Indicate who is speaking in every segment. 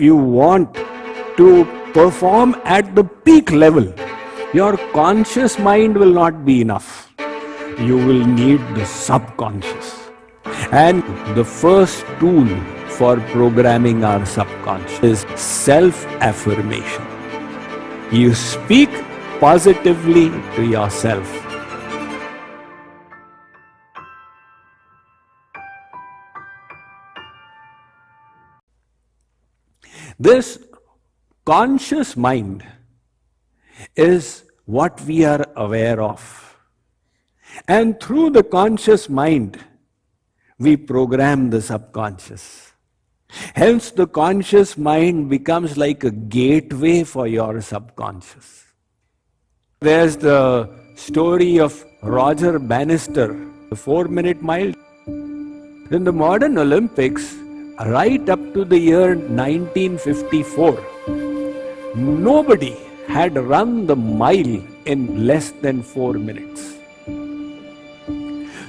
Speaker 1: you want to perform at the peak level, your conscious mind will not be enough. You will need the subconscious. And the first tool for programming our subconscious is self-affirmation. You speak positively to yourself. This conscious mind is what we are aware of. And through the conscious mind, we program the subconscious. Hence, the conscious mind becomes like a gateway for your subconscious. There's the story of Roger Bannister, the 4-minute mile. In the modern Olympics, right up to the year 1954, nobody had run the mile in less than 4 minutes.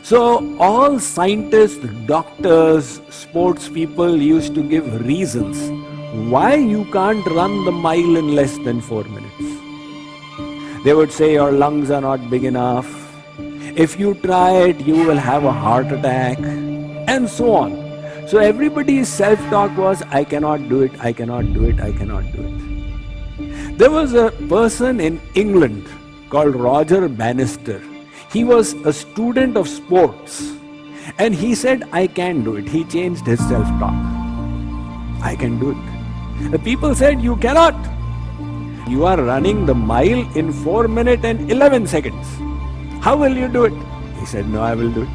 Speaker 1: So all scientists, doctors, sports people used to give reasons why you can't run the mile in less than 4 minutes. They would say your lungs are not big enough. If you try it, you will have a heart attack, and so on. So everybody's self-talk was, I cannot do it, I cannot do it, I cannot do it. There was a person in England called Roger Bannister. He was a student of sports, and he said, I can do it. He changed his self-talk. I can do it. The people said, you cannot. You are running the mile in 4 minutes and 11 seconds. How will you do it? He said, no, I will do it.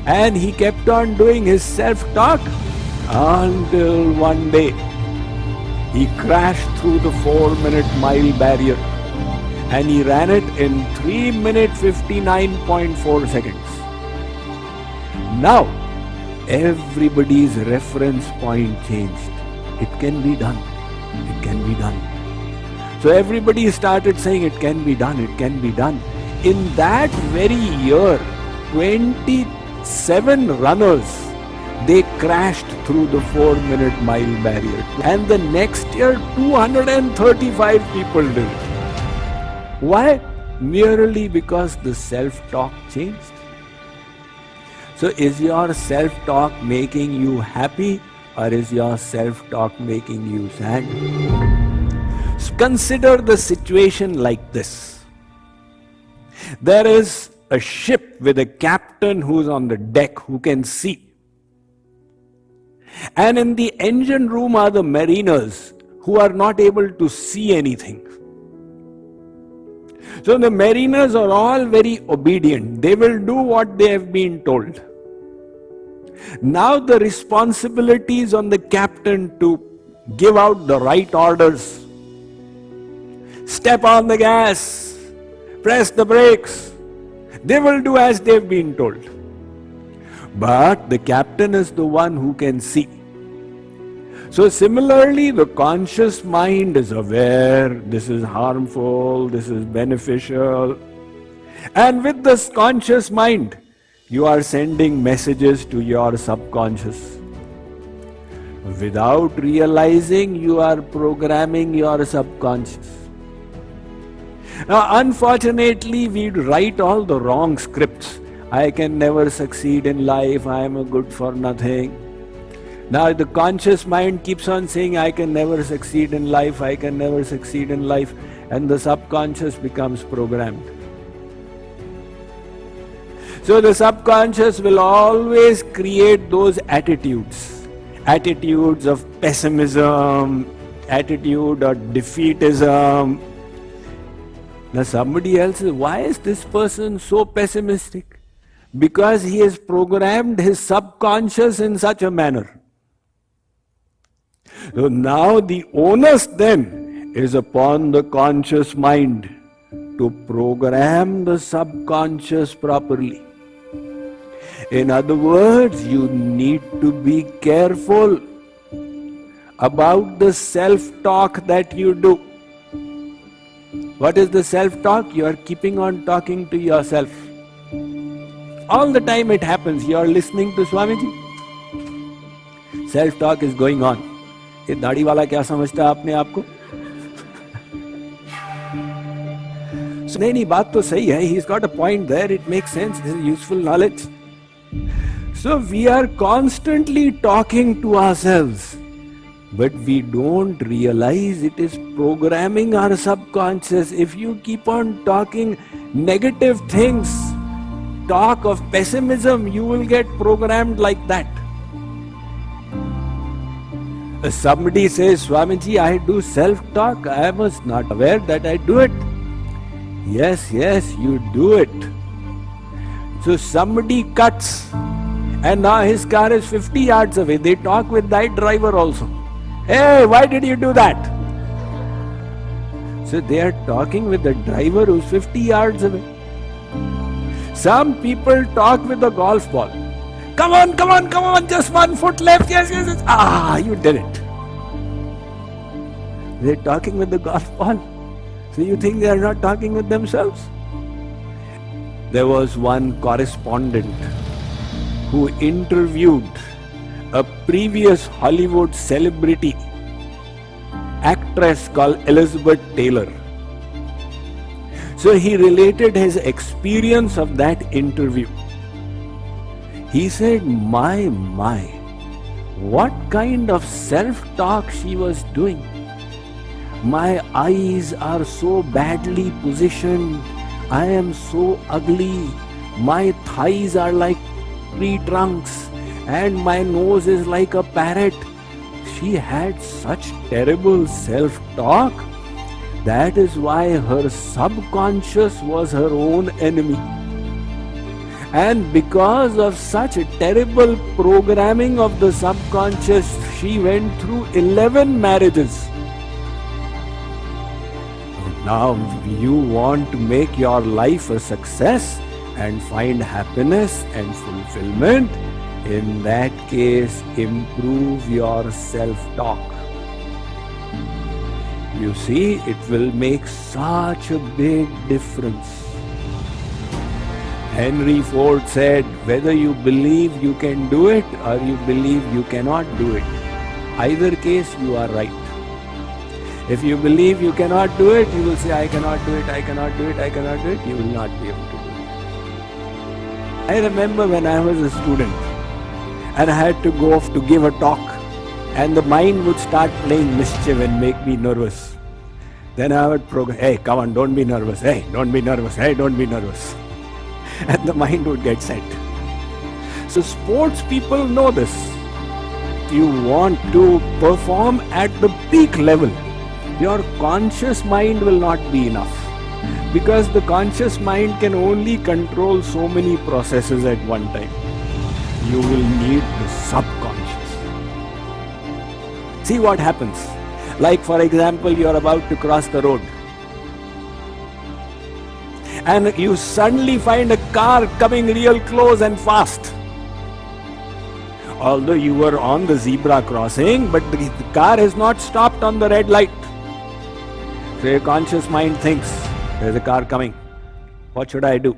Speaker 1: And he kept on doing his self-talk until one day he crashed through the 4-minute mile barrier, and he ran it in 3 minutes 59.4 seconds. Now, everybody's reference point changed. It can be done. It can be done. So everybody started saying it can be done, it can be done. In that very year, 27 runners, they crashed through the 4-minute mile barrier. And the next year, 235 people did it. Why? Merely because the self-talk changed. So is your self-talk making you happy, or is your self-talk making you sad? So consider the situation like this. There is a ship with a captain who's on the deck who can see. And in the engine room are the mariners who are not able to see anything. So the mariners are all very obedient. They will do what they have been told. Now the responsibility is on the captain to give out the right orders. Step on the gas, press the brakes. They will do as they've been told. But the captain is the one who can see. So similarly, the conscious mind is aware, this is harmful, this is beneficial. And with this conscious mind, you are sending messages to your subconscious. Without realizing, you are programming your subconscious. Now, unfortunately, we write all the wrong scripts. I can never succeed in life, I am a good for nothing. Now, the conscious mind keeps on saying, I can never succeed in life, I can never succeed in life, and the subconscious becomes programmed. So the subconscious will always create those attitudes of pessimism, attitude of defeatism. Now somebody else says, why is this person so pessimistic? Because he has programmed his subconscious in such a manner. So now the onus then is upon the conscious mind to program the subconscious properly. In other words, you need to be careful about the self-talk that you do. What is the self-talk? You are keeping on talking to yourself. All the time it happens. You are listening to Swamiji. Self-talk is going on. ये दाढ़ी वाला क्या समझता है अपने आप को? नहीं, बात तो सही है. He's got a point there. It makes sense. This is useful knowledge. So we are constantly talking to ourselves, but we don't realize it is programming our subconscious. If you keep on talking negative things, talk of pessimism, you will get programmed like that. Somebody says, Swamiji, I do self-talk. I was not aware that I do it. Yes, you do it. So somebody cuts and now his car is 50 yards away. They talk with that driver also. Hey, why did you do that? So they are talking with the driver who's 50 yards away. Some people talk with the golf ball. Come on, just 1 foot left. Yes. You did it. They're talking with the golf ball. So you think they are not talking with themselves? There was one correspondent who interviewed a previous Hollywood celebrity actress called Elizabeth Taylor. So he related his experience of that interview. He said, my, what kind of self-talk she was doing. My eyes are so badly positioned. I am so ugly. My thighs are like tree trunks and my nose is like a parrot. She had such terrible self-talk. That is why her subconscious was her own enemy. And because of such a terrible programming of the subconscious, she went through 11 marriages. Now you want to make your life a success and find happiness and fulfillment. In that case, improve your self-talk. You see, it will make such a big difference. Henry Ford said, whether you believe you can do it or you believe you cannot do it, either case you are right. If you believe you cannot do it, you will say, I cannot do it, I cannot do it, I cannot do it. You will not be able to do it. I remember when I was a student and I had to go off to give a talk and the mind would start playing mischief and make me nervous. Then I would program, hey, come on, don't be nervous. Hey, don't be nervous. Hey, don't be nervous. And the mind would get set. So sports people know this. If you want to perform at the peak level, your conscious mind will not be enough. Because the conscious mind can only control so many processes at one time. You will need the subconscious. See what happens. Like for example, you are about to cross the road. And you suddenly find a car coming real close and fast. Although you were on the zebra crossing, but the car has not stopped on the red light. So your conscious mind thinks, there's a car coming. What should I do?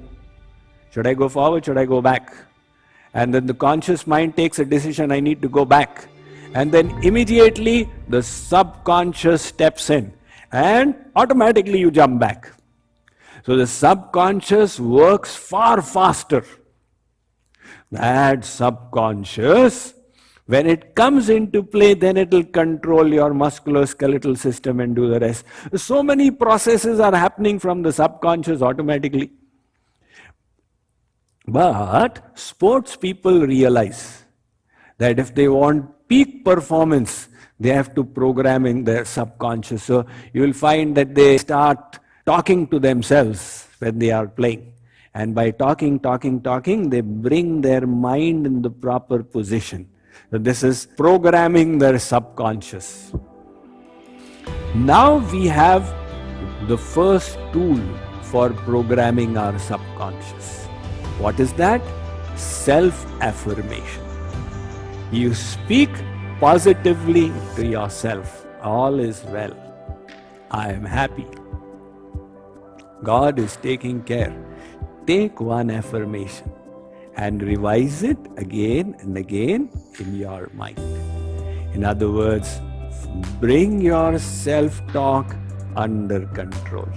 Speaker 1: Should I go forward? Should I go back? And then the conscious mind takes a decision, I need to go back. And then immediately the subconscious steps in and automatically you jump back. So the subconscious works far faster. That subconscious, when it comes into play, then it will control your musculoskeletal system and do the rest. So many processes are happening from the subconscious automatically. But sports people realize that if they want peak performance, they have to program in their subconscious. So you will find that they start talking to themselves when they are playing. And by talking, they bring their mind in the proper position. So this is programming their subconscious. Now we have the first tool for programming our subconscious. What is that? Self-affirmation. You speak positively to yourself. All is well. I am happy. God is taking care. Take one affirmation and revise it again and again in your mind. In other words, Bring your self-talk under control.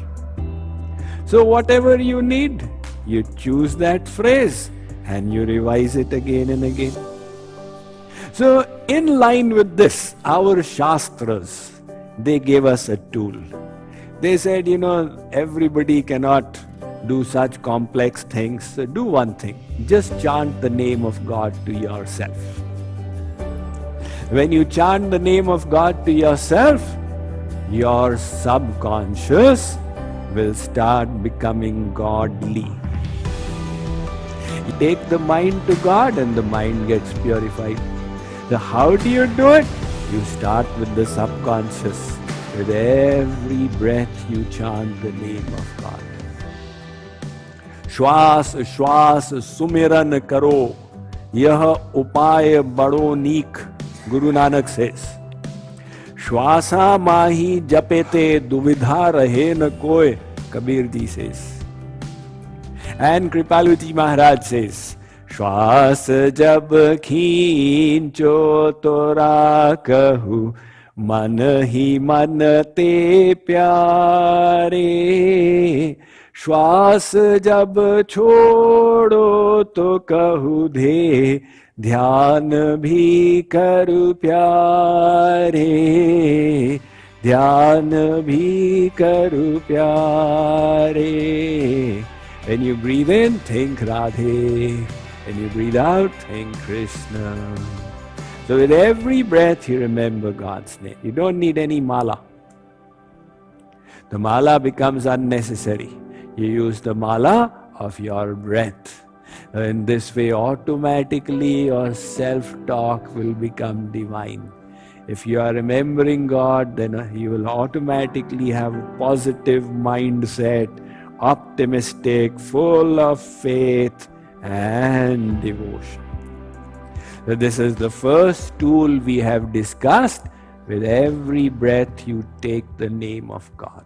Speaker 1: So whatever you need, you choose that phrase and you revise it again and again. So in line with this, our Shastras, they gave us a tool. They said, everybody cannot do such complex things. So do one thing, just chant the name of God to yourself. When you chant the name of God to yourself, your subconscious will start becoming godly. You take the mind to God and the mind gets purified. So how do you do it? You start with the subconscious. With every breath you chant the name of God. Shwas shwas sumiran karo, yah upay bado neek, Guru Nanak says. Shwasa mahi japete duvidha rahe na koi, Kabir ji says. And Kripaluji Maharaj says, Shwas jab khincho tora kahu, मन ही मन ते प्यारे, श्वास जब छोड़ो तो कहूँ धे, ध्यान भी करूँ प्यारे, ध्यान भी करूँ प्यारे. When you breathe in, think Radhe. When you breathe out, think Krishna. So with every breath you remember God's name. You don't need any mala. The mala becomes unnecessary. You use the mala of your breath. In this way automatically your self-talk will become divine. If you are remembering God, then you will automatically have a positive mindset, optimistic, full of faith and devotion. So this is the first tool we have discussed. With every breath you take the name of God.